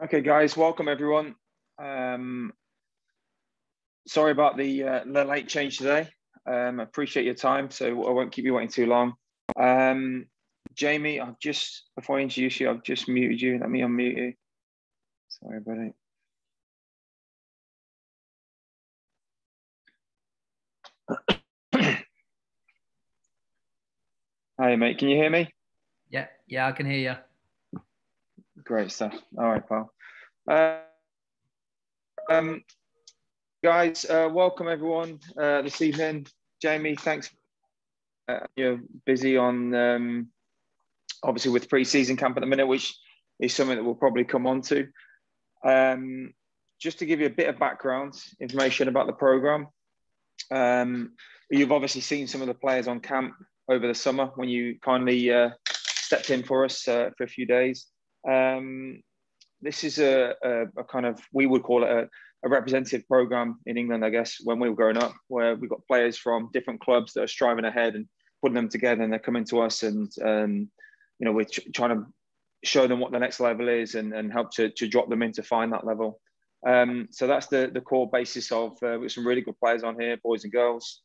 Okay, guys, welcome everyone. Sorry about the late change today. Appreciate your time, so I won't keep you waiting too long. Jamie, before I introduce you, I've just muted you. Let me unmute you. Sorry, buddy. Hi, mate. Can you hear me? Yeah, I can hear you. Great stuff. All right, pal. Guys, welcome everyone this evening. Jamie, thanks. You're busy on obviously with pre-season camp at the minute, which is something that we'll probably come on to. Just to give you a bit of background information about the program. You've obviously seen some of the players on camp over the summer when you kindly stepped in for us for a few days. This is a kind of, we would call it a representative program in England, I guess, when we were growing up, where we've got players from different clubs that are striving ahead and putting them together, and they're coming to us, and you know, we're trying to show them what the next level is and help to drop them in to find that level. So that's the core basis of with some really good players on here, boys and girls.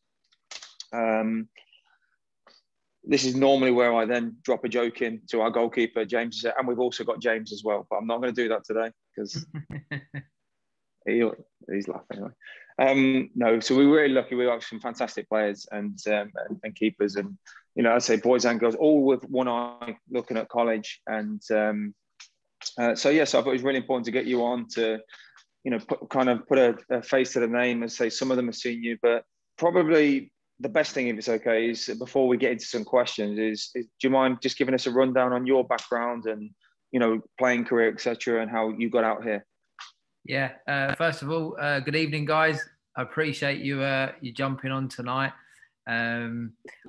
This is normally where I then drop a joke in to our goalkeeper, James, and we've also got James as well, but I'm not going to do that today because he's laughing anyway. No, so we're really lucky. We have some fantastic players and keepers, and you know, I say boys and girls, all with one eye looking at college. And so yes, I thought it was really important to get you on to, you know, put a face to the name and say some of them have seen you, but probably the best thing, if it's okay, is before we get into some questions, is do you mind just giving us a rundown on your background and, you know, playing career, etc., and how you got out here? Yeah. First of all, good evening, guys. I appreciate you jumping on tonight. I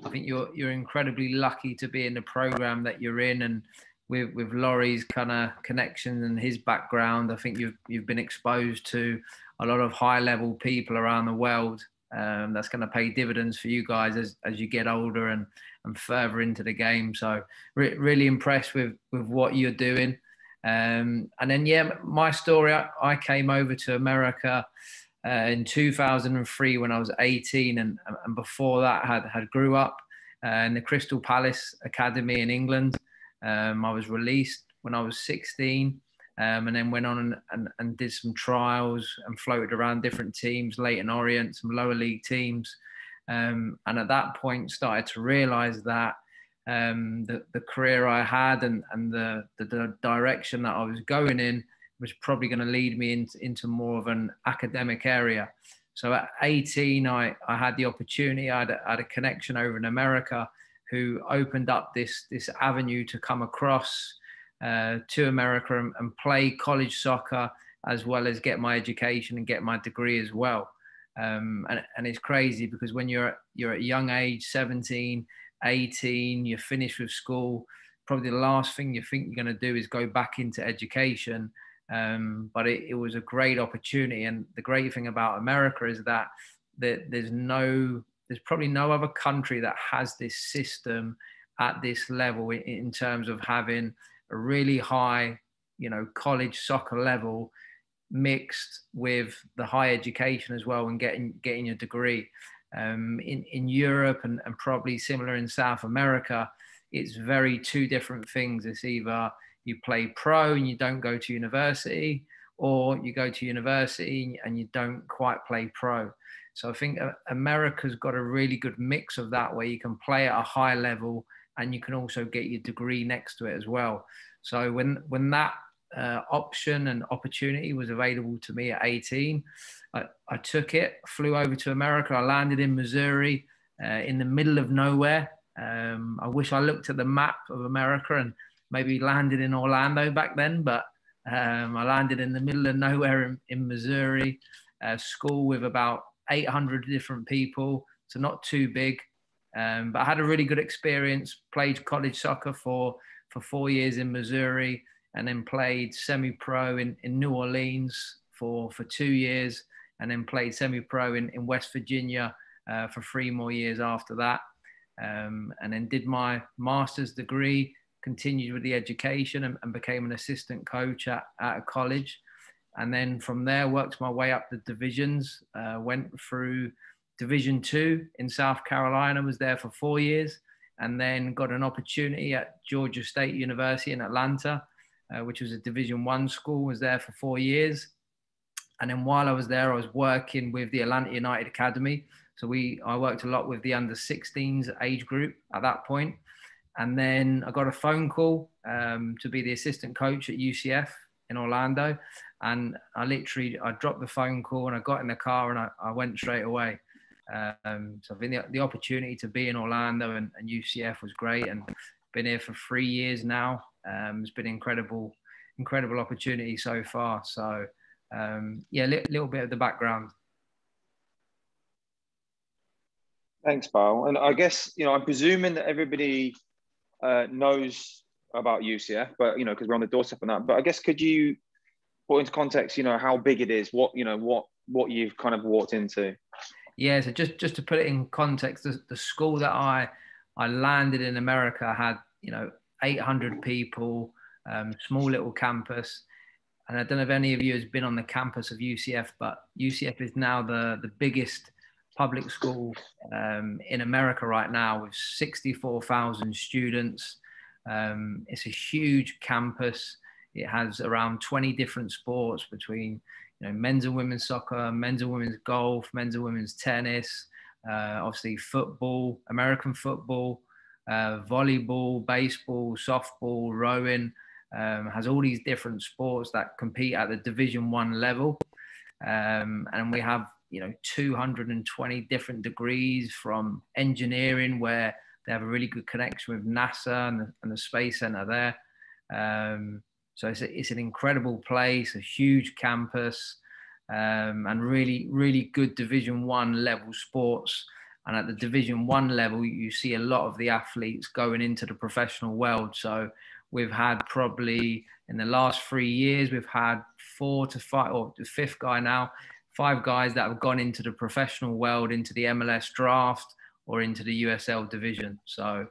think you're incredibly lucky to be in the program that you're in, and with Laurie's kind of connections and his background, I think you've been exposed to a lot of high level people around the world. That's going to pay dividends for you guys as you get older and further into the game. So really impressed with what you're doing. And then, yeah, my story, I came over to America in 2003 when I was 18. And before that, had grew up in the Crystal Palace Academy in England. I was released when I was 16. And then went on and did some trials and floated around different teams, Leyton Orient, some lower league teams. And at that point started to realise that the career I had and the direction that I was going in was probably going to lead me into more of an academic area. So at 18, I had the opportunity, I had a connection over in America who opened up this avenue to come across to America and play college soccer, as well as get my education and get my degree as well. And it's crazy because when you're at a young age, 17, 18, you're finished with school, probably the last thing you think you're going to do is go back into education. But it was a great opportunity. And the great thing about America is that there's probably no other country that has this system at this level in terms of having a really high, you know, college soccer level mixed with the high education as well and getting your degree. In Europe and probably similar in South America, it's very two different things. It's either you play pro and you don't go to university, or you go to university and you don't quite play pro. So I think America's got a really good mix of that, where you can play at a high level and you can also get your degree next to it as well. So when that option and opportunity was available to me at 18, I took it, flew over to America. I landed in Missouri, in the middle of nowhere. I wish I looked at the map of America and maybe landed in Orlando back then, but I landed in the middle of nowhere in Missouri, school with about 800 different people, so not too big. But I had a really good experience, played college soccer for 4 years in Missouri, and then played semi-pro in New Orleans for 2 years, and then played semi-pro in West Virginia for 3 more years after that. And then did my master's degree continued with the education and became an assistant coach at a college. And then from there, worked my way up the divisions, went through Division 2 in South Carolina, was there for 4 years, and then got an opportunity at Georgia State University in Atlanta, which was a Division 1 school, was there for 4 years. And then while I was there, I was working with the Atlanta United Academy. So I worked a lot with the under 16s age group at that point. And then I got a phone call to be the assistant coach at UCF in Orlando. And I dropped the phone call and I got in the car and I went straight away. So I think the opportunity to be in Orlando and UCF was great, and been here for 3 years now. It's been incredible opportunity so far. So yeah, little bit of the background. Thanks, Paul. And I guess, I'm presuming that everybody knows about UCF, but, because we're on the doorstep on that. But I guess, could you put into context, how big it is, what you've kind of walked into? Yeah, so just to put it in context, the school that I landed in America had, 800 people, small little campus. And I don't know if any of you has been on the campus of UCF, but UCF is now the biggest public school in America right now, with 64,000 students. It's a huge campus. It has around 20 different sports between men's and women's soccer, men's and women's golf, men's and women's tennis, obviously football, American football, volleyball, baseball, softball, rowing. Has all these different sports that compete at the Division 1 level. And we have 220 different degrees, from engineering, where they have a really good connection with NASA and the Space Center there. So it's an incredible place, a huge campus, and really, really good Division 1 level sports. And at the Division 1 level, you see a lot of the athletes going into the professional world. So we've had probably in the last 3 years, we've had 4 to 5, or the fifth guy now, 5 guys that have gone into the professional world, into the MLS draft or into the USL division. So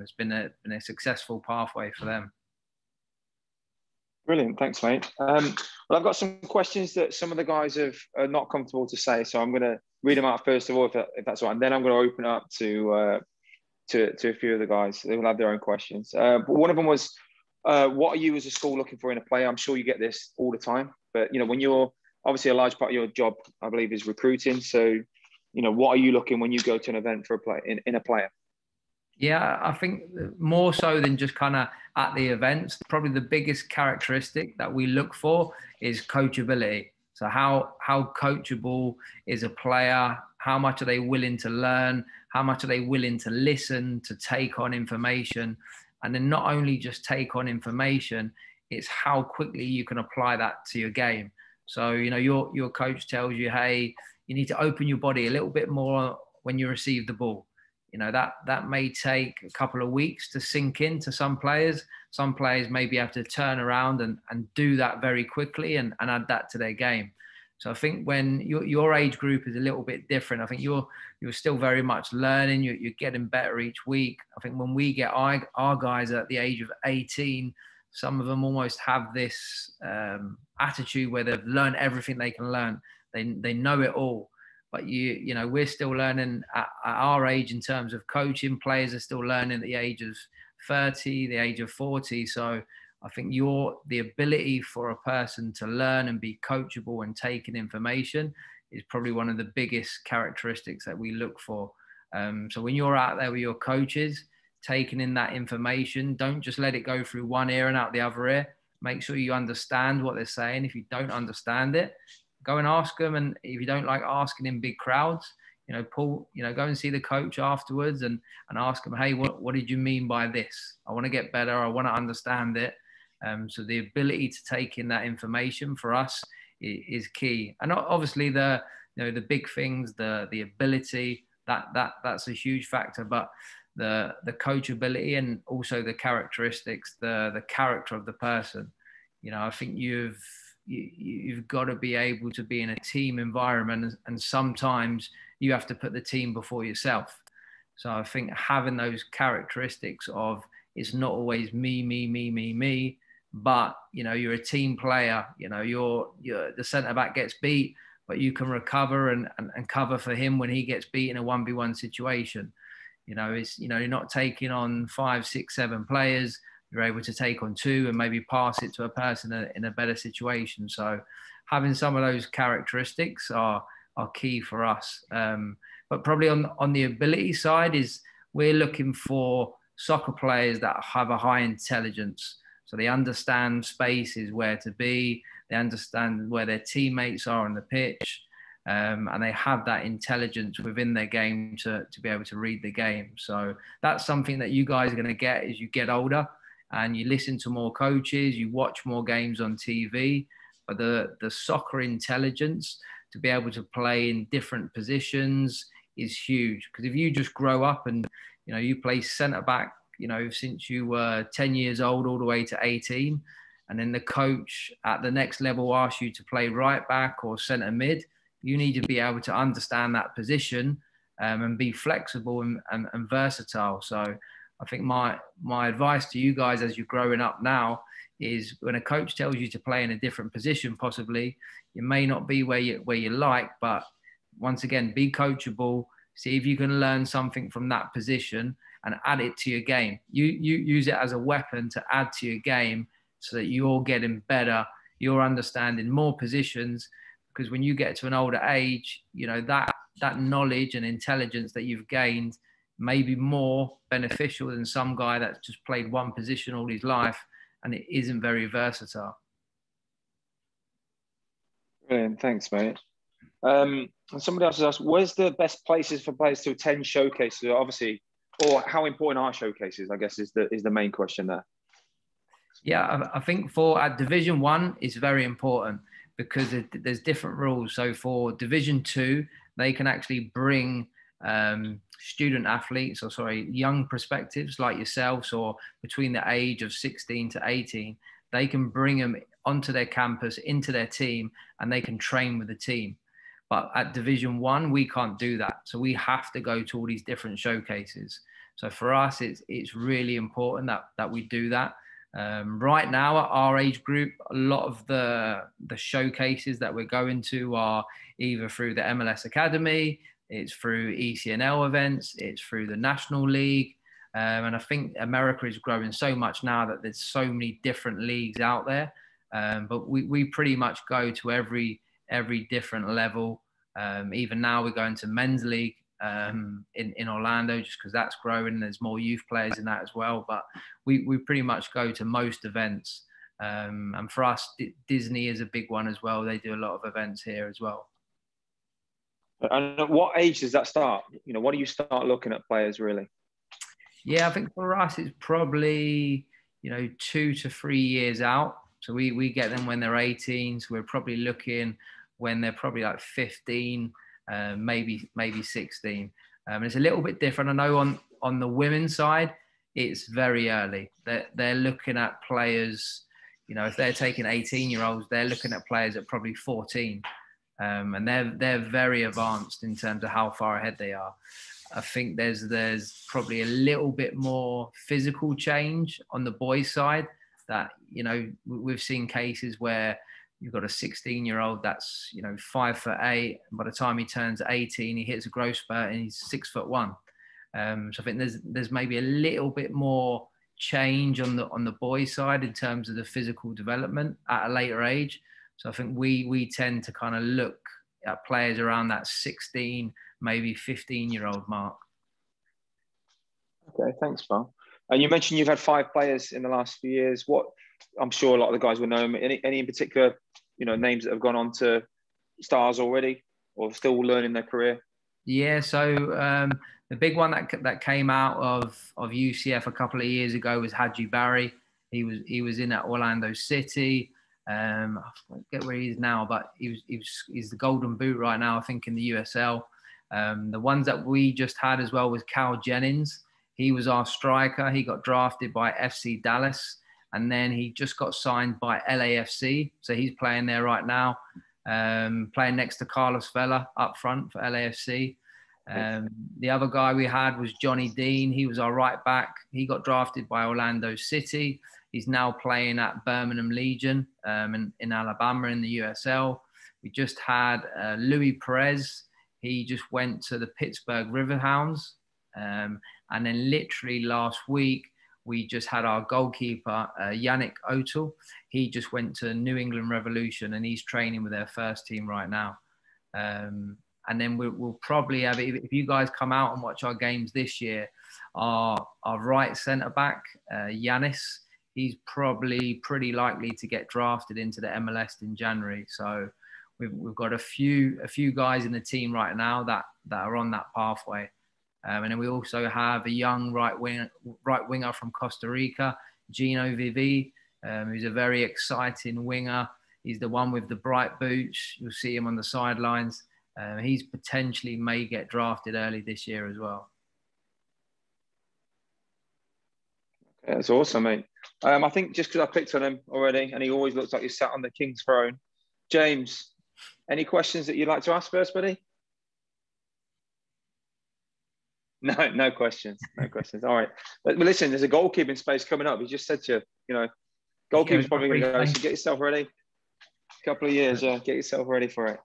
it's been a successful pathway for them. Brilliant. Thanks, mate. Well, I've got some questions that some of the guys are not comfortable to say. So I'm going to read them out first of all, if that's all right. And then I'm going to open up to a few of the guys. They will have their own questions. But one of them was, what are you as a school looking for in a player? I'm sure you get this all the time, but when you're obviously, a large part of your job, I believe, is recruiting. So, what are you looking when you go to an event for a player in a player? Yeah, I think more so than just kind of at the events, probably the biggest characteristic that we look for is coachability. So how coachable is a player? How much are they willing to learn? How much are they willing to listen, to take on information? And then not only just take on information, it's how quickly you can apply that to your game. So, your coach tells you, hey, you need to open your body a little bit more when you receive the ball. That may take a couple of weeks to sink into some players. Some players maybe have to turn around and do that very quickly and add that to their game. So I think when your age group is a little bit different, I think you're still very much learning. You're getting better each week. I think when we get our guys at the age of 18, some of them almost have this attitude where they've learned everything they can learn. They know it all. But we're still learning at our age in terms of coaching. Players are still learning at the age of 30, the age of 40. So I think the ability for a person to learn and be coachable and taking information is probably one of the biggest characteristics that we look for. So when you're out there with your coaches, taking in that information, don't just let it go through one ear and out the other ear. Make sure you understand what they're saying. If you don't understand it, go and ask them. And if you don't like asking in big crowds, go and see the coach afterwards and ask them, hey, what did you mean by this? I want to get better. I want to understand it. So the ability to take in that information for us is key. And obviously the big things, the ability, that's a huge factor, but the coachability and also the characteristics, the character of the person. I think you've got to be able to be in a team environment, and sometimes you have to put the team before yourself. So I think having those characteristics of it's not always me, but, you know, you're a team player. You know, you're the centre back gets beat, but you can recover and cover for him when he gets beat in a 1v1 situation. You know, you're not taking on 5, 6, 7 players. You're able to take on 2 and maybe pass it to a person in a better situation. So having some of those characteristics are key for us. But probably on the ability side is we're looking for soccer players that have a high intelligence. So they understand spaces, where to be, they understand where their teammates are on the pitch, and they have that intelligence within their game to be able to read the game. So that's something that you guys are going to get as you get older and you listen to more coaches, you watch more games on TV. But the soccer intelligence to be able to play in different positions is huge. Because if you just grow up and, you know, you play centre back, you know, since you were 10 years old all the way to 18, and then the coach at the next level asks you to play right back or centre mid, you need to be able to understand that position and be flexible and versatile. So I think my advice to you guys as you're growing up now is when a coach tells you to play in a different position, possibly, it may not be where you like, but once again, be coachable, see if you can learn something from that position and add it to your game. You use it as a weapon to add to your game so that you're getting better, you're understanding more positions, because when you get to an older age, you know, that knowledge and intelligence that you've gained may be more beneficial than some guy that's just played one position all his life and it isn't very versatile. Brilliant, thanks, mate. And somebody else has asked, where's the best places for players to attend showcases? Obviously, or how important are showcases, I guess, is the main question there. Yeah, I think at Division 1 it's very important because there's different rules. So for Division 2, they can actually bring student athletes, young prospectives like yourselves, or between the age of 16 to 18, they can bring them onto their campus, into their team, and they can train with the team. But at Division 1, we can't do that. So we have to go to all these different showcases. So for us, it's really important that we do that. Right now at our age group, a lot of the showcases that we're going to are either through the MLS Academy, it's through ECNL events, it's through the National League. And I think America is growing so much now that there's so many different leagues out there. But we pretty much go to every different level. Even now we're going to men's league in Orlando, just because that's growing. There's more youth players in that as well. But we pretty much go to most events. And for us, Disney is a big one as well. They do a lot of events here as well. And at what age does that start? You know, what do you start looking at players really? Yeah, I think for us, it's probably, 2 to 3 years out. So we get them when they're 18. So we're probably looking when they're probably like 15, maybe 16. It's a little bit different. I know on the women's side, it's very early. They're looking at players, if they're taking 18-year-olds, they're looking at players at probably 14. And they're very advanced in terms of how far ahead they are. I think there's probably a little bit more physical change on the boys' side that, we've seen cases where you've got a 16-year-old that's, 5'8", and by the time he turns 18, he hits a growth spurt and he's 6'1". So I think there's maybe a little bit more change on the boys' side in terms of the physical development at a later age. So I think we tend to kind of look at players around that 16, maybe 15-year-old mark. Okay, thanks, Paul. And you mentioned you've had 5 players in the last few years. I'm sure a lot of the guys will know them. Any in particular, names that have gone on to stars already or still learning their career? Yeah, so the big one that came out of UCF a couple of years ago was Hadji Barry. He was in at Orlando City. I forget where he is now, but he's the Golden Boot right now, I think, in the USL. The ones that we just had as well was Cal Jennings. He was our striker. He got drafted by FC Dallas, and then he just got signed by LAFC. So he's playing there right now, playing next to Carlos Vela up front for LAFC. The other guy we had was Johnny Dean. He was our right back. He got drafted by Orlando City. He's now playing at Birmingham Legion in Alabama in the USL. We just had Louis Perez. He just went to the Pittsburgh Riverhounds. And then literally last week, we just had our goalkeeper, Yannick Otel. He just went to New England Revolution and he's training with their first team right now. And then we'll probably have, if you guys come out and watch our games this year, our right centre-back, Yanis, he's probably pretty likely to get drafted into the MLS in January. So we've got a few guys in the team right now that are on that pathway. And then we also have a young right winger from Costa Rica, Gino Vivi, who's a very exciting winger. He's the one with the bright boots. You'll see him on the sidelines. He's potentially may get drafted early this year as well. Okay, that's awesome, mate. I think just because I picked on him already, and he always looks like he's sat on the king's throne. James, any questions that you'd like to ask first, buddy? No questions. No questions. All right. But listen, there's a goalkeeping space coming up. He just said to you, goalkeeper's probably going to go. So get yourself ready. A couple of years, yeah. Get yourself ready for it.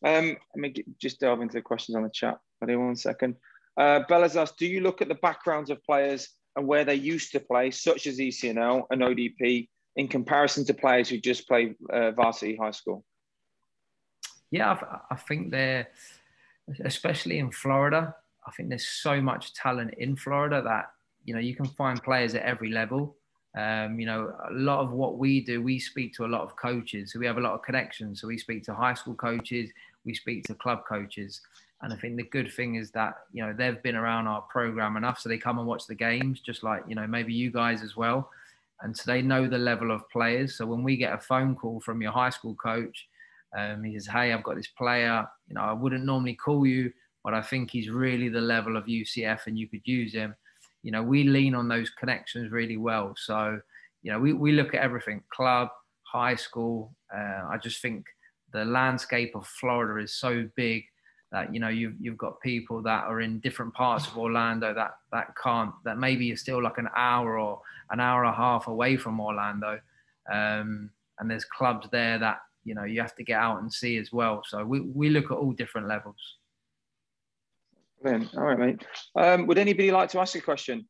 Let me just delve into the questions on the chat. Buddy, 1 second. Bella's asked, do you look at the backgrounds of players and where they used to play, such as ECNL and ODP, in comparison to players who just play varsity high school? Yeah, I think they're, especially in Florida, I think there's so much talent in Florida that, you can find players at every level. A lot of what we do, we speak to a lot of coaches. So we have a lot of connections. So we speak to high school coaches, we speak to club coaches. And I think the good thing is that, they've been around our program enough. So they come and watch the games, just like, maybe you guys as well. And so they know the level of players. So when we get a phone call from your high school coach, he says, hey, I've got this player, I wouldn't normally call you, but I think he's really the level of UCF and you could use him. We lean on those connections really well. So, we look at everything, club, high school. I just think the landscape of Florida is so big that, you've got people that are in different parts of Orlando that maybe are still like an hour or an hour and a half away from Orlando. And there's clubs there that, you have to get out and see as well. So we look at all different levels. Brilliant. All right, mate. Would anybody like to ask a question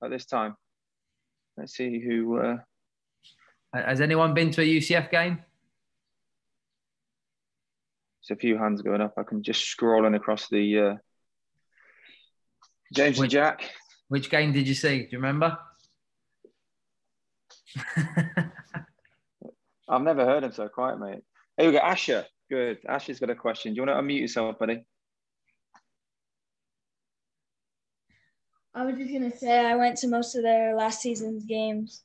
at this time? Let's see who. Has anyone been to a UCF game? There's a few hands going up. I can just scrolling across the James and Jack. Which game did you see? Do you remember? I've never heard him so quiet, mate. Here we go, Asher. Good. Asher's got a question. Do you want to unmute yourself, buddy? I was just going to say I went to most of their last season's games.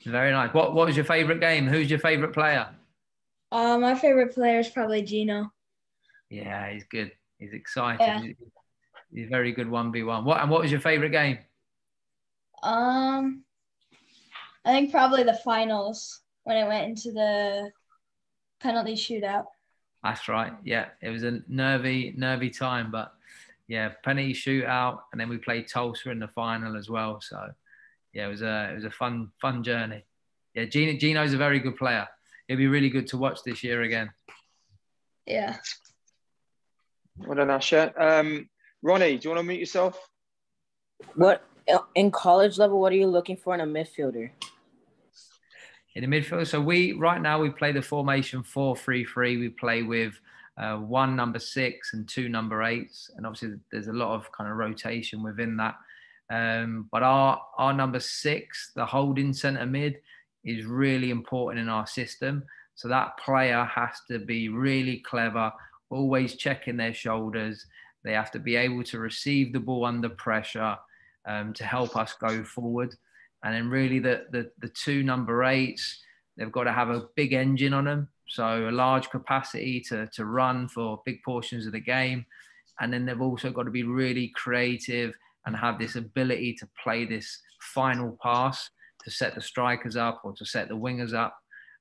Very nice. What was your favourite game? Who's your favourite player? My favourite player is probably Gino. Yeah, he's good. He's exciting. Yeah. He's a very good 1v1. What was your favourite game? I think probably the finals when it went into the penalty shootout. That's right. Yeah, it was a nervy time, but yeah, penalty shootout, and then we played Tulsa in the final as well. So yeah, it was a fun journey. Yeah, Gino's a very good player. It'll be really good to watch this year again. Yeah. Well done, Asher. Ronnie, do you want to mute yourself? What in college level? What are you looking for in a midfielder? In the midfield, so right now we play the formation 4-3-3. We play with one number 6 and 2 number 8s, and obviously there's a lot of kind of rotation within that. But our number 6, the holding centre mid, is really important in our system. So that player has to be really clever, always checking their shoulders. They have to be able to receive the ball under pressure to help us go forward. And then really the 2 number 8s, they've got to have a big engine on them. So a large capacity to run for big portions of the game. And then they've also got to be really creative and have this ability to play this final pass to set the strikers up or to set the wingers up.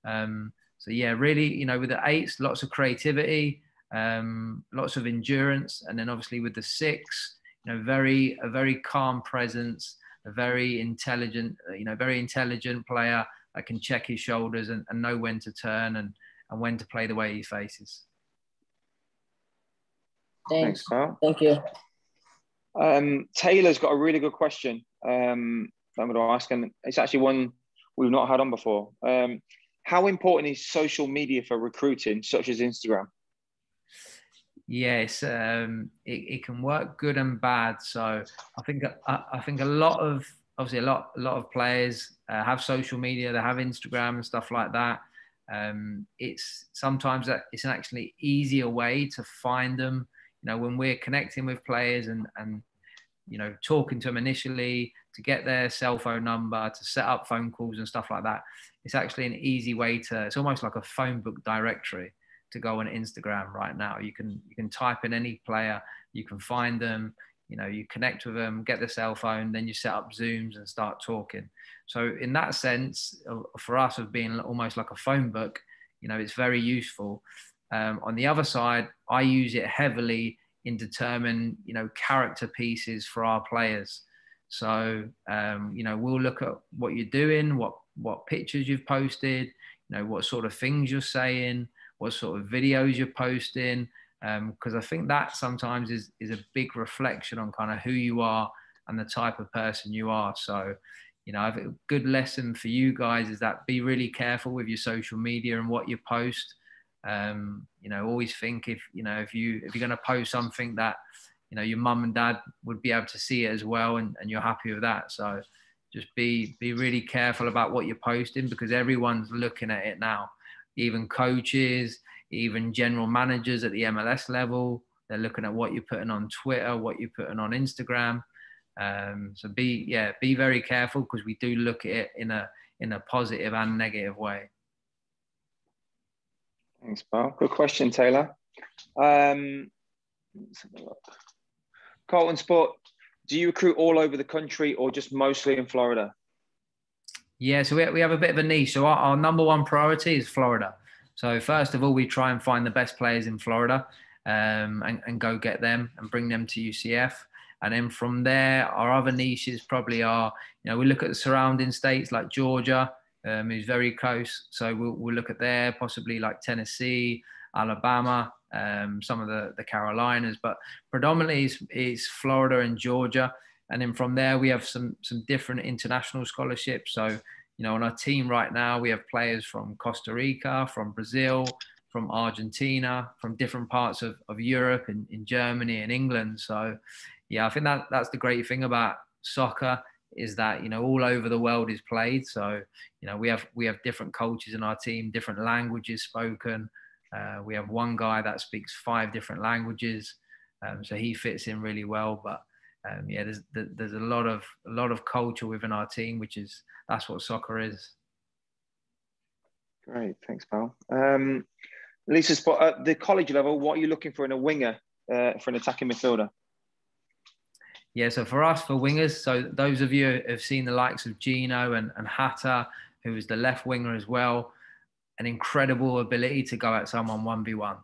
So yeah, really, with the 8s, lots of creativity, lots of endurance, and then obviously with the 6, a very calm presence, a very intelligent, very intelligent player that can check his shoulders and know when to turn and when to play the way he faces. Thanks, pal. Thank you. Taylor's got a really good question I'm going to ask, and it's actually one we've not had on before. How important is social media for recruiting, such as Instagram? Yes, it can work good and bad. So I think a lot of players have social media, they have Instagram and stuff like that. It's sometimes that it's an actually easier way to find them. When we're connecting with players and talking to them initially, to get their cell phone number, to set up phone calls and stuff like that, it's actually an easy way to. It's almost like a phone book directory to go on Instagram right now. You can type in any player, you can find them. You connect with them, get the cell phone, then you set up Zooms and start talking. So in that sense, for us, of being almost like a phone book, it's very useful. On the other side, I use it heavily in determining, character pieces for our players. So, we'll look at what you're doing, what pictures you've posted, what sort of things you're saying, what sort of videos you're posting. Because I think that sometimes is a big reflection on kind of who you are and the type of person you are. So, I have a good lesson for you guys is that be really careful with your social media and what you post. Always think if you're going to post something that, your mum and dad would be able to see it as well, and you're happy with that. So just be really careful about what you're posting, because everyone's looking at it now, even coaches, even general managers at the MLS level. They're looking at what you're putting on Twitter, what you're putting on Instagram. So be very careful, because we do look at it in a positive and negative way. Thanks, pal. Good question, Taylor. Let's have a look. Carlton Sport, do you recruit all over the country or just mostly in Florida? Yeah, so we have a bit of a niche. So our number one priority is Florida. So first of all, we try and find the best players in Florida and go get them and bring them to UCF. And then from there, our other niches probably are, we look at the surrounding states like Georgia, who's very close. So we'll look at there, possibly like Tennessee, Alabama, some of the Carolinas, but predominantly is Florida and Georgia. And then from there, we have some different international scholarships. So, on our team right now, we have players from Costa Rica, from Brazil, from Argentina, from different parts of Europe and in Germany and England. So, yeah, I think that's the great thing about soccer, is that, all over the world is played. So, we have different cultures in our team, different languages spoken. We have one guy that speaks 5 different languages. So he fits in really well. But there's a lot of culture within our team, that's what soccer is. Great, thanks, pal. Lisa, at the college level, what are you looking for in a winger for an attacking midfielder? Yeah, so for us, for wingers, so those of you who have seen the likes of Gino and Hatta, who was the left winger as well, an incredible ability to go at someone 1v1.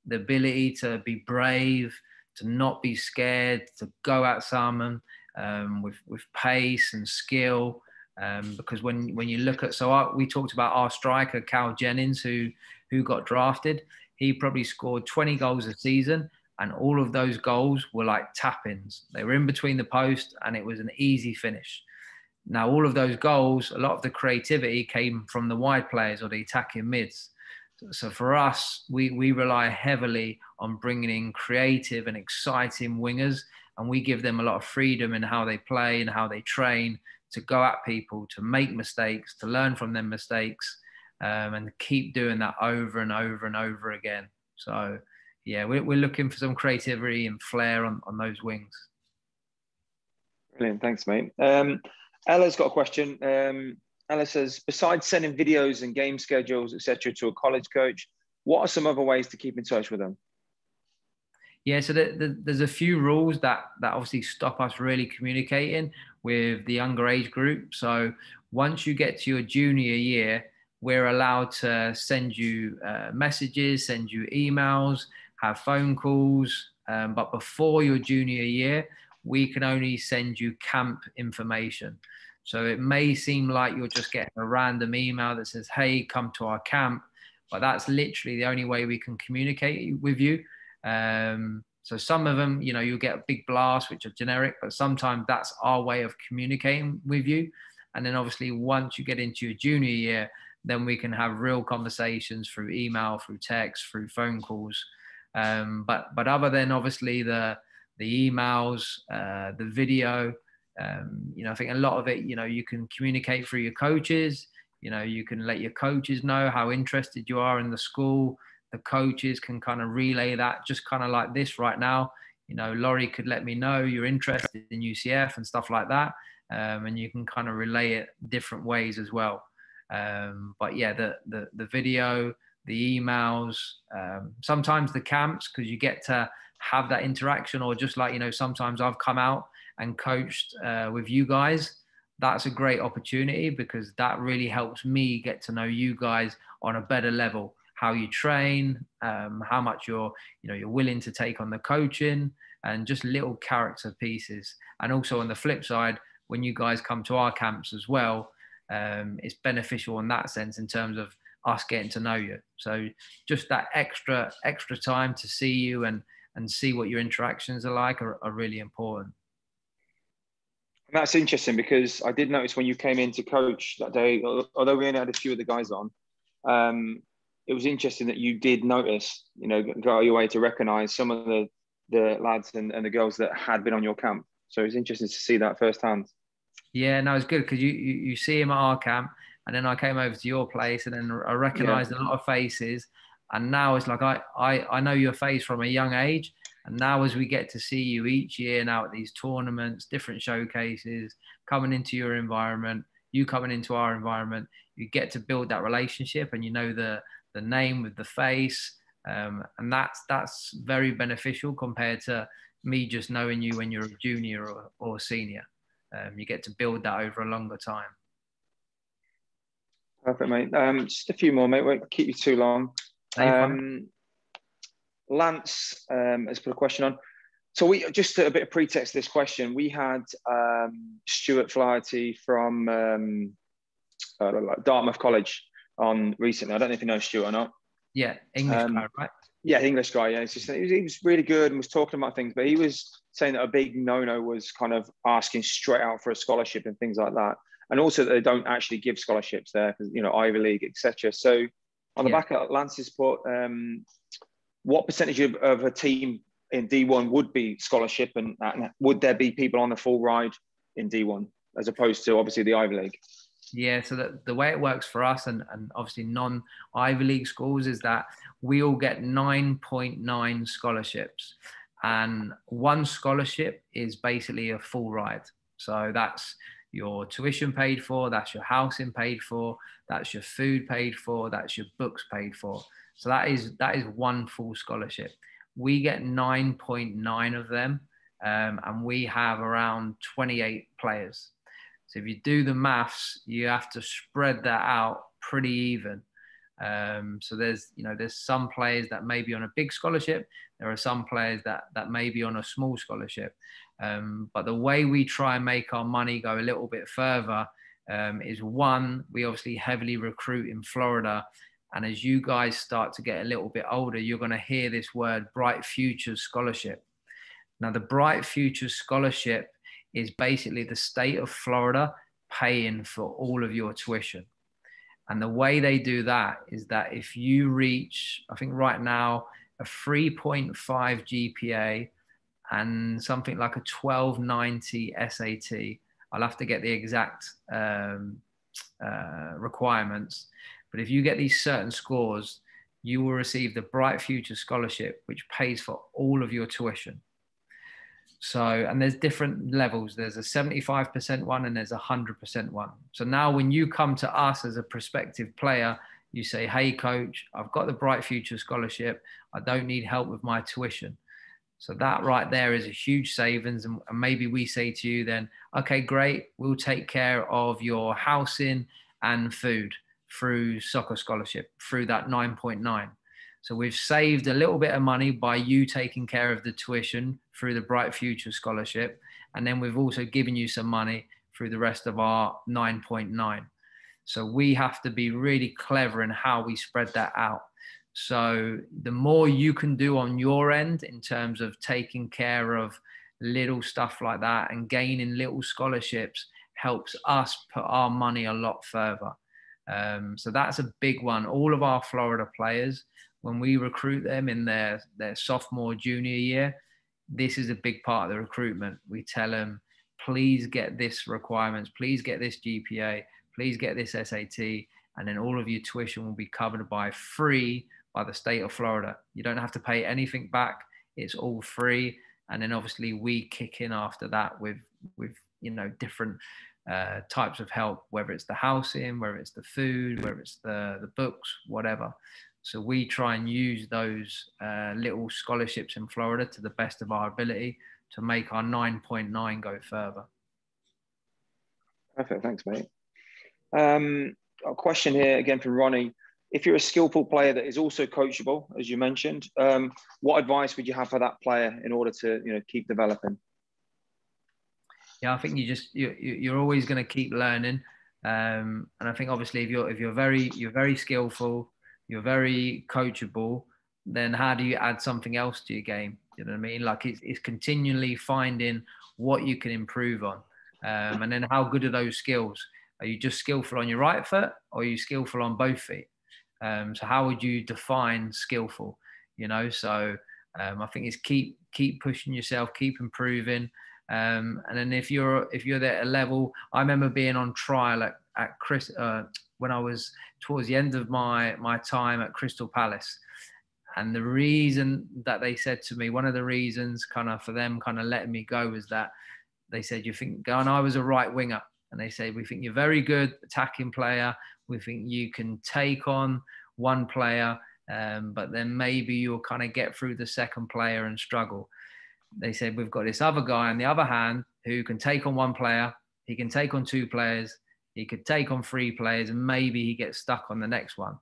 The ability to be brave, to not be scared, to go at someone with pace and skill. Because when you look at, we talked about our striker, Cal Jennings, who got drafted. He probably scored 20 goals a season, and all of those goals were like tap-ins. They were in between the post, and it was an easy finish. Now, all of those goals, a lot of the creativity came from the wide players or the attacking mids. So for us, we rely heavily on bringing in creative and exciting wingers, and we give them a lot of freedom in how they play and how they train, to go at people, to make mistakes, to learn from their mistakes, and keep doing that over and over and over again. So, yeah, we're looking for some creativity and flair on those wings. Brilliant, thanks, mate. Ella's got a question. Ella says, besides sending videos and game schedules, etc., to a college coach, what are some other ways to keep in touch with them? Yeah, so there's a few rules that obviously stop us really communicating with the younger age group. So once you get to your junior year, we're allowed to send you messages, send you emails, have phone calls. But before your junior year, we can only send you camp information. So it may seem like you're just getting a random email that says, hey, come to our camp. But that's literally the only way we can communicate with you. So some of them, you know, you'll get a big blast, which are generic, but sometimes that's our way of communicating with you. And then obviously once you get into your junior year, then we can have real conversations through email, through text, through phone calls. But other than obviously the emails, the video, you know, I think a lot of it, you know, you can communicate through your coaches. You know, you can let your coaches know how interested you are in the school. The coaches can kind of relay that, just kind of like this right now. You know, Laurie could let me know you're interested in UCF and stuff like that. And you can kind of relay it different ways as well. But yeah, the video, the emails, sometimes the camps, because you get to have that interaction, or just like, you know, sometimes I've come out and coached with you guys. That's a great opportunity, because that really helps me get to know you guys on a better level, how you train, how much you're willing to take on the coaching, and just little character pieces. And also on the flip side, when you guys come to our camps as well, it's beneficial in that sense, in terms of us getting to know you. So just that extra time to see you and see what your interactions are like are really important. And that's interesting, because I did notice when you came in to coach that day, although we only had a few of the guys on, it was interesting that you did notice, you know, go out your way to recognize some of the lads and the girls that had been on your camp. So it was interesting to see that firsthand. Yeah, no, it's good, because you see him at our camp, and then I came over to your place, and then I recognized a lot of faces. And now it's like I know your face from a young age. And now as we get to see you each year now at these tournaments, different showcases, coming into your environment, you coming into our environment, you get to build that relationship, and you know the name with the face. And that's very beneficial compared to me just knowing you when you're a junior or senior. You get to build that over a longer time. Perfect, mate. Just a few more, mate. Won't keep you too long. Lance has put a question on. So we just a bit of pretext to this question. We had Stuart Flaherty from Dartmouth College on recently. I don't know if you know Stuart or not. Yeah, English guy, right? Yeah, English guy. Yeah, he was really good and was talking about things, but he was saying that a big no-no was kind of asking straight out for a scholarship and things like that, and also that they don't actually give scholarships there, because, you know, Ivy League, etc. So on the back of Lance's put, what percentage of a team in D1 would be scholarship, and would there be people on the full ride in D1 as opposed to obviously the Ivy League? Yeah, so the way it works for us and obviously non-Ivy League schools is that we all get 9.9 scholarships, and one scholarship is basically a full ride. So that's your tuition paid for, that's your housing paid for, that's your food paid for, that's your books paid for. So that is one full scholarship. We get 9.9 of them, and we have around 28 players. So if you do the maths, you have to spread that out pretty even. So there's some players that may be on a big scholarship. There are some players that may be on a small scholarship. But the way we try and make our money go a little bit further is, one, we obviously heavily recruit in Florida. And as you guys start to get a little bit older, you're going to hear this word, Bright Futures Scholarship. Now, the Bright Futures Scholarship is basically the state of Florida paying for all of your tuition. And the way they do that is that if you reach, I think right now, a 3.5 GPA and something like a 1290 SAT, I'll have to get the exact requirements. But if you get these certain scores, you will receive the Bright Future Scholarship, which pays for all of your tuition. So, and there's different levels. There's a 75% one and there's a 100% one. So now when you come to us as a prospective player, you say, hey, coach, I've got the Bright Future Scholarship. I don't need help with my tuition. So that right there is a huge savings. And maybe we say to you then, okay, great. We'll take care of your housing and food through soccer scholarship, through that 9.9. So we've saved a little bit of money by you taking care of the tuition through the Bright Future Scholarship. And then we've also given you some money through the rest of our 9.9. So we have to be really clever in how we spread that out. So the more you can do on your end in terms of taking care of little stuff like that and gaining little scholarships helps us put our money a lot further. So that's a big one. All of our Florida players, when we recruit them in their sophomore, junior year, this is a big part of the recruitment. We tell them, please get this requirements, please get this GPA, please get this SAT, and then all of your tuition will be covered by the state of Florida. You don't have to pay anything back. It's all free. And then obviously we kick in after that with different types of help, whether it's the housing, whether it's the food, whether it's the books, whatever. So we try and use those little scholarships in Florida to the best of our ability to make our 9.9 go further. Perfect, thanks, mate. A question here again from Ronnie. If you're a skillful player that is also coachable, as you mentioned, what advice would you have for that player in order to keep developing? Yeah, I think you're always going to keep learning, and I think obviously if you're very skillful, you're very coachable, then how do you add something else to your game? You know what I mean? Like it's continually finding what you can improve on, and then how good are those skills? Are you just skillful on your right foot, or are you skillful on both feet? So how would you define skillful? So I think it's keep pushing yourself, keep improving. And then if you're at a level, I remember being on trial at Chris when I was towards the end of my time at Crystal Palace, and the reason that they said to me, one of the reasons kind of for them kind of letting me go was that they said, you think, and I was a right winger, and they said, we think you're very good attacking player. We think you can take on one player, but then maybe you'll kind of get through the second player and struggle. They said, we've got this other guy on the other hand who can take on one player, he can take on two players, he could take on three players, and maybe he gets stuck on the next one.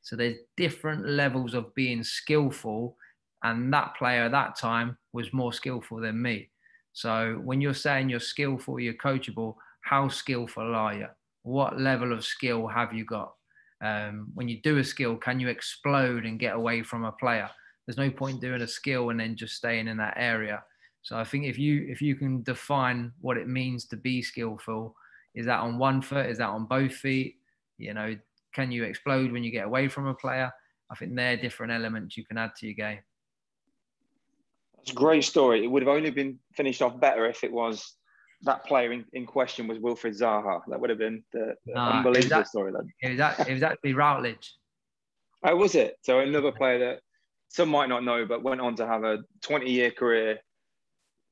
So there's different levels of being skillful, and that player at that time was more skillful than me. So when you're saying you're skillful, you're coachable, how skillful are you? What level of skill have you got? When you do a skill, can you explode and get away from a player? There's no point doing a skill and then just staying in that area. So I think if you can define what it means to be skillful, is that on one foot? Is that on both feet? Can you explode when you get away from a player? I think they're different elements you can add to your game. That's a great story. It would have only been finished off better if it was that player in question was Wilfried Zaha. That would have been the unbelievable story then. It was actually Routledge. Oh, was it? So another player that some might not know, but went on to have a 20-year career,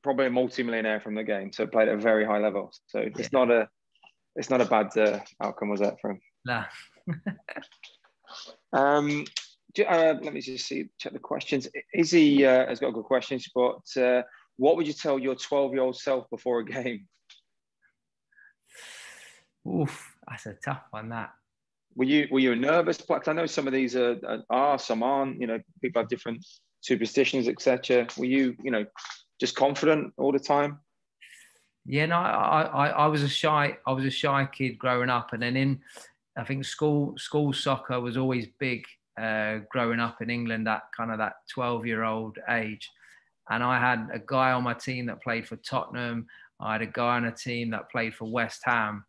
probably a multi-millionaire from the game. So played at a very high level. So it's not a bad outcome, was that for him? Nah. Let me just check the questions. Izzy has got good questions, but what would you tell your 12-year-old self before a game? Oof, that's a tough one, that. Were you nervous? Because I know some of these are, some aren't. People have different superstitions, etc. Were you, just confident all the time? Yeah, no, I was a shy kid growing up, and then I think school soccer was always big growing up in England at kind of that 12-year-old age. And I had a guy on my team that played for Tottenham. I had a guy on a team that played for West Ham,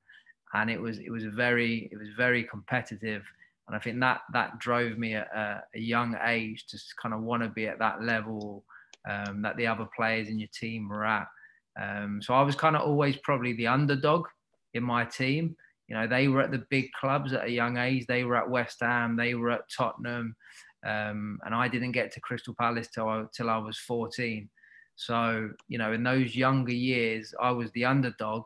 and it was very competitive. And I think that drove me at a young age to kind of want to be at that level that the other players in your team were at. So I was kind of always probably the underdog in my team. They were at the big clubs at a young age. They were at West Ham. They were at Tottenham. And I didn't get to Crystal Palace till I was 14. So, in those younger years, I was the underdog,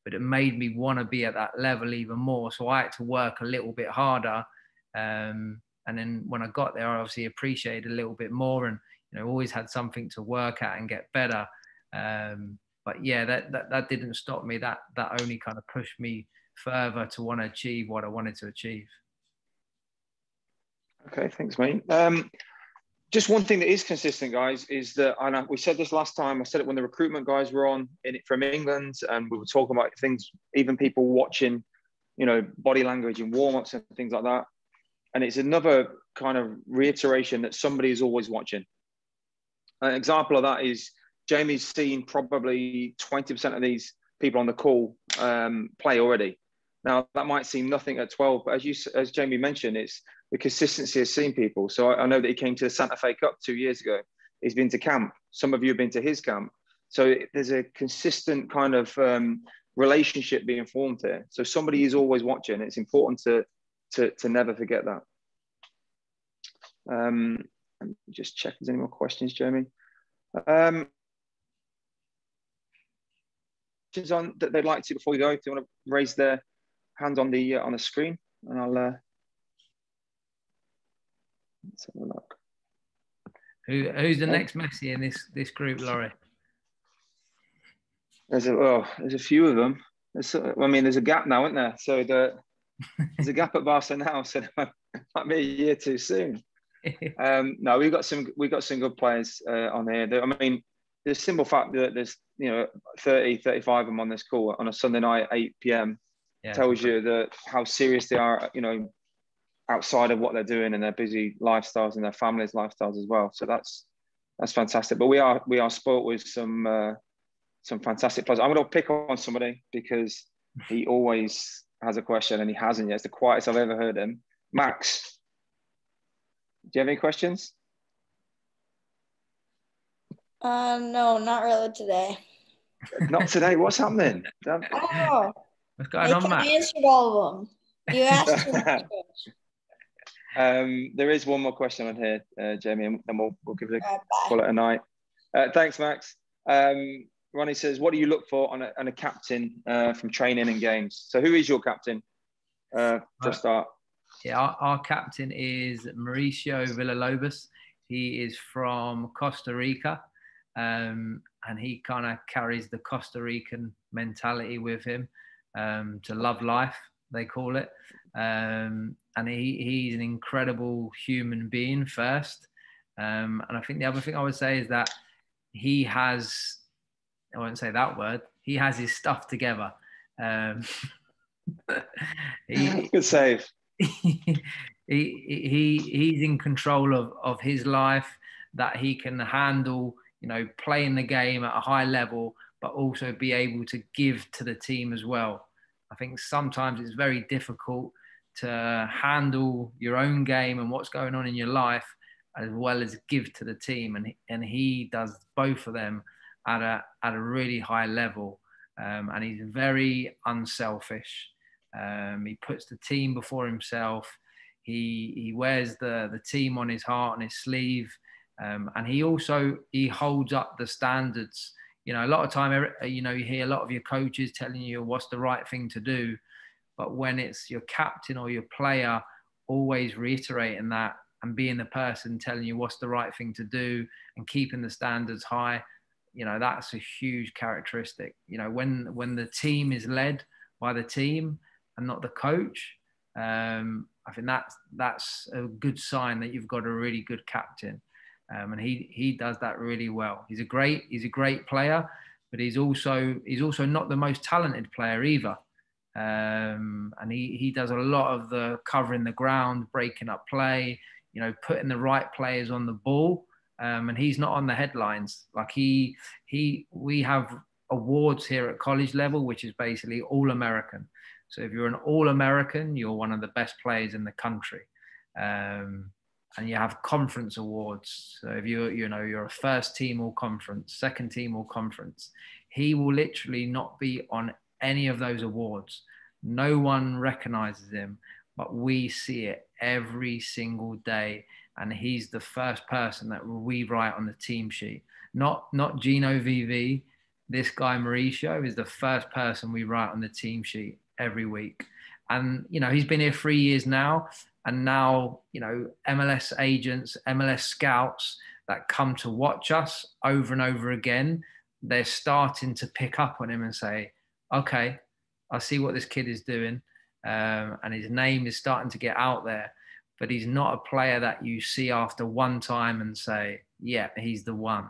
but it made me want to be at that level even more. So I had to work a little bit harder. And then when I got there, I obviously appreciated a little bit more and, always had something to work at and get better. But yeah, that didn't stop me. That only kind of pushed me further to want to achieve what I wanted to achieve. Okay, thanks, mate. Just one thing that is consistent, guys, is that, and we said this last time, I said it when the recruitment guys were on from England, and we were talking about things, even people watching, body language and warm-ups and things like that. And it's another kind of reiteration that somebody is always watching. An example of that is Jamie's seen probably 20% of these people on the call play already. Now, that might seem nothing at 12, but as Jamie mentioned, it's the consistency of seeing people. So I know that he came to the Santa Fe Cup 2 years ago. He's been to camp. Some of you have been to his camp. So there's a consistent kind of relationship being formed here. So somebody is always watching. It's important to never forget that. Just check if there's any more questions, Jamie. On that they'd like to before we go, if they want to raise their hand on the screen, and I'll let's have a look. Who's the next Messi in this group, Laurie? There's a few of them. There's a gap now, isn't there? So there's a gap at Barca now, so it might be a year too soon. No, we've got some good players on here. The simple fact that there's 30, 35 of them on this call on a Sunday night at 8 p.m. tells you that how serious they are, outside of what they're doing and their busy lifestyles and their families' lifestyles as well. So that's fantastic. But we are spoilt with some fantastic players. I'm going to pick on somebody because he always has a question and he hasn't yet. It's the quietest I've ever heard him. Max, do you have any questions? No, not really today. Not today. What's happening? Oh, what's going on, Max? I answered all of them. You asked too much. There is one more question on here, Jamie, and then we'll give it call it a night. Thanks, Max. Ronnie says, "What do you look for on a captain from training and games?" So, who is your captain? To start. Yeah, our captain is Mauricio Villalobos. He is from Costa Rica, and he kind of carries the Costa Rican mentality with him, to love life, they call it. And he's an incredible human being first. And I think the other thing I would say is that he has, I won't say that word, he has his stuff together. Good save. He's in control of his life, that he can handle, playing the game at a high level, but also be able to give to the team as well. I think sometimes it's very difficult to handle your own game and what's going on in your life, as well as give to the team. And he does both of them at a really high level. And he's very unselfish. He puts the team before himself. He wears the team on his heart, on his sleeve. And he holds up the standards. A lot of time, you hear a lot of your coaches telling you what's the right thing to do. But when it's your captain or your player always reiterating that and being the person telling you what's the right thing to do and keeping the standards high, that's a huge characteristic. When the team is led by the team and not the coach, I think that's a good sign that you've got a really good captain. And he does that really well. He's a great player, but he's also not the most talented player either. And he does a lot of the covering the ground, breaking up play, putting the right players on the ball. And he's not on the headlines. Like we have awards here at college level, which is basically All-American. So if you're an All-American, you're one of the best players in the country. And you have conference awards. So if you're a first team all conference, second team all conference, he will literally not be on any of those awards. No one recognizes him, but we see it every single day. And he's the first person that we write on the team sheet. Not Gino VV. This guy Mauricio is the first person we write on the team sheet every week. And, he's been here 3 years now. And now, MLS agents, MLS scouts that come to watch us over and over again, they're starting to pick up on him and say, okay, I see what this kid is doing. And his name is starting to get out there. but he's not a player that you see after one time and say, yeah, he's the one.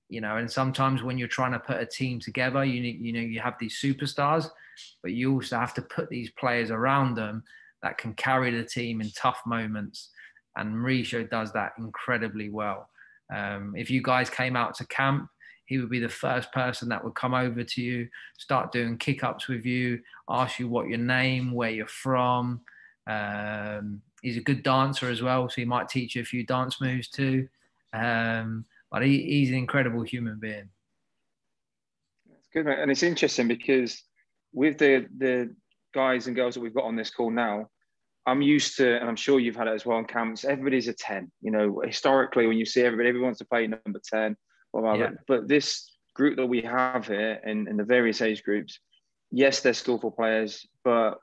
You know, and sometimes when you're trying to put a team together, you have these superstars, but you also have to put these players around them that can carry the team in tough moments. And Mauricio does that incredibly well. If you guys came out to camp, he would be the first person that would come over to you, start doing kick-ups with you, ask you what your name, where you're from. He's a good dancer as well, so he might teach you a few dance moves too. But he's an incredible human being. That's good, mate. And it's interesting because with the guys and girls that we've got on this call now, I'm used to, and I'm sure you've had it as well in camps, everybody's a 10. You know, historically, when you see everybody wants to play number 10. Blah, blah, Yeah. but this group that we have here in the various age groups, yes, they're skillful players, but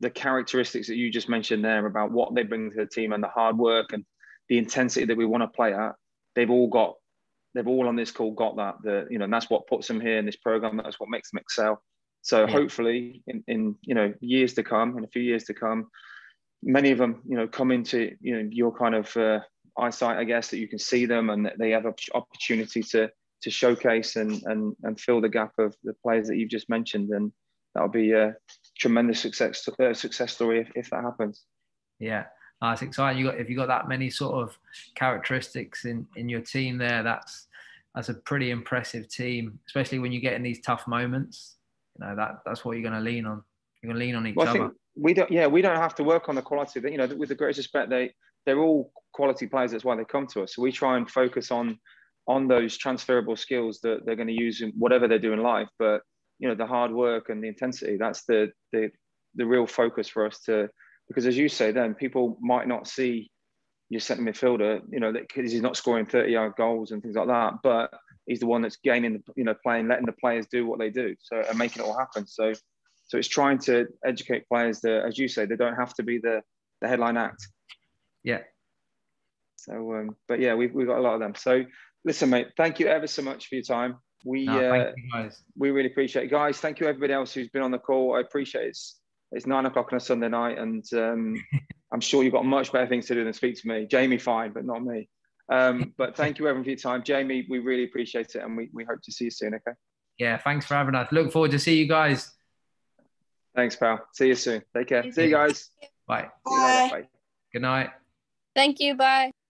the characteristics that you just mentioned there about what they bring to the team and the hard work and the intensity that we want to play at, they've all on this call got that, you know, and that's what puts them here in this program. That's what makes them excel. So hopefully in you know, years to come, in a few years to come, many of them, you know, come into, you know, your kind of eyesight, I guess, that you can see them and that they have an opportunity to showcase and fill the gap of the players that you've just mentioned. And that'll be a tremendous success story if that happens. Yeah. It's exciting. If you got that many sort of characteristics in your team there, that's a pretty impressive team, especially when you get in these tough moments. You know, that's what you're going to lean on. You're going to lean on each other. I think we don't have to work on the quality. You know, with the greatest respect, they're all quality players. That's why they come to us. So we try and focus on those transferable skills that they're going to use in whatever they do in life. But you know, the hard work and the intensity, that's the real focus for us to. Because as you say, then people might not see your centre midfielder, you know, because he's not scoring 30-yard goals and things like that, but he's the one that's gaining, you know, playing, letting the players do what they do, so and making it all happen. So it's trying to educate players that, as you say, they don't have to be the headline act. Yeah. So, but yeah, we've got a lot of them. So listen, mate, thank you ever so much for your time. Thank you, guys. We really appreciate it, guys. Thank you everybody else who's been on the call. I appreciate it. It's 9 o'clock on a Sunday night, and I'm sure you've got much better things to do than speak to me. Jamie, fine, but not me. But thank you, everyone, for your time. Jamie, we really appreciate it, and we hope to see you soon, okay? Yeah, thanks for having us. Look forward to see you guys. Thanks, pal. See you soon. Take care. See you guys. Bye. See you later. Bye. Good night. Thank you. Bye.